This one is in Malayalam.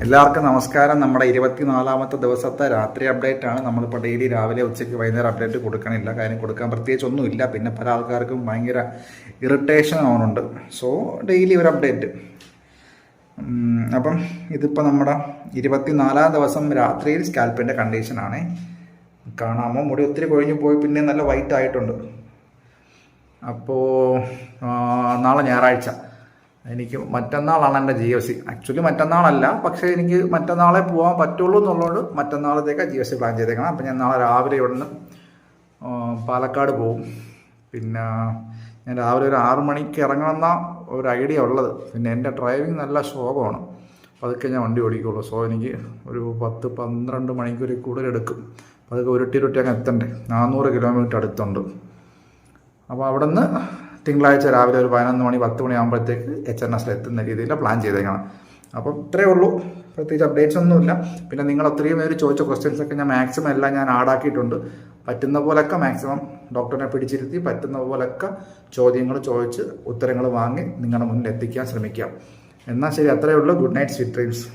എല്ലാവർക്കും നമസ്കാരം. നമ്മുടെ 24-ാമത്തെ ദിവസത്തെ രാത്രി അപ്ഡേറ്റ് ആണ്. നമ്മളിപ്പോൾ ഡെയിലി രാവിലെ ഉച്ചയ്ക്ക് വൈകുന്നേരം അപ്ഡേറ്റ് കൊടുക്കണില്ല. കാര്യം കൊടുക്കാൻ പ്രത്യേകിച്ച് ഒന്നുമില്ല. പിന്നെ പല ആൾക്കാർക്കും ഭയങ്കര ഇറിറ്റേഷൻ ആവുന്നുണ്ട്. സോ ഡെയിലി ഒരു അപ്ഡേറ്റ്. അപ്പം ഇതിപ്പോൾ നമ്മുടെ 24-ാം ദിവസം രാത്രിയിൽ സ്കാൽപ്പിൻ്റെ കണ്ടീഷനാണ്. കാണാമോ? മുടി ഒത്തിരി കൊഴിഞ്ഞു പോയി, പിന്നെ നല്ല വൈറ്റ് ആയിട്ടുണ്ട്. അപ്പോൾ നാളെ ഞായറാഴ്ച എനിക്ക് മറ്റന്നാളാണ് എൻ്റെ GFC. ആക്ച്വലി മറ്റന്നാളല്ല, പക്ഷേ എനിക്ക് മറ്റന്നാളെ പോകാൻ പറ്റുള്ളൂ എന്നുള്ളതുകൊണ്ട് മറ്റന്നാളത്തേക്ക് GFC പ്ലാൻ ചെയ്തേക്കണം. അപ്പം ഞാൻ നാളെ രാവിലെ ഇവിടുന്ന് പാലക്കാട് പോകും. പിന്നെ ഞാൻ രാവിലെ ഒരു 6 മണിക്ക് ഇറങ്ങണമെന്ന ഒരു ഐഡിയ ഉള്ളത്. പിന്നെ എൻ്റെ ഡ്രൈവിങ് നല്ല ശോകമാണ്. അതൊക്കെ ഞാൻ വണ്ടി ഓടിക്കുള്ളൂ. സോ എനിക്ക് ഒരു 10-12 മണിക്കൂർ കൂടുതൽ എടുക്കും. അതൊക്കെ ഉരുട്ടി അങ്ങ് എത്തണ്ടേ. 400 കിലോമീറ്റർ അടുത്തുണ്ട്. അപ്പോൾ അവിടെ നിന്ന് തിങ്കളാഴ്ച രാവിലെ ഒരു 11 മണി 10 മണി ആകുമ്പോഴത്തേക്ക് HNS എത്തുന്ന രീതിയിൽ പ്ലാൻ ചെയ്തേക്കണം. അപ്പം ഇത്രയേ ഉള്ളൂ. പ്രത്യേകിച്ച് അപ്ഡേറ്റ്സ് ഒന്നുമില്ല. പിന്നെ നിങ്ങൾ ഒത്തിരിയും പേര് ചോദിച്ച ക്വസ്റ്റ്യൻസൊക്കെ ഞാൻ മാക്സിമം എല്ലാം ഞാൻ ആഡാക്കിയിട്ടുണ്ട്. പറ്റുന്ന പോലൊക്കെ മാക്സിമം ഡോക്ടറിനെ പിടിച്ചിരുത്തി പറ്റുന്ന പോലൊക്കെ ചോദ്യങ്ങൾ ചോദിച്ച് ഉത്തരങ്ങൾ വാങ്ങി നിങ്ങളുടെ മുന്നിൽ എത്തിക്കാൻ ശ്രമിക്കാം. എന്നാൽ ശരി, അത്രയേ ഉള്ളൂ. Good night, sweet dreams.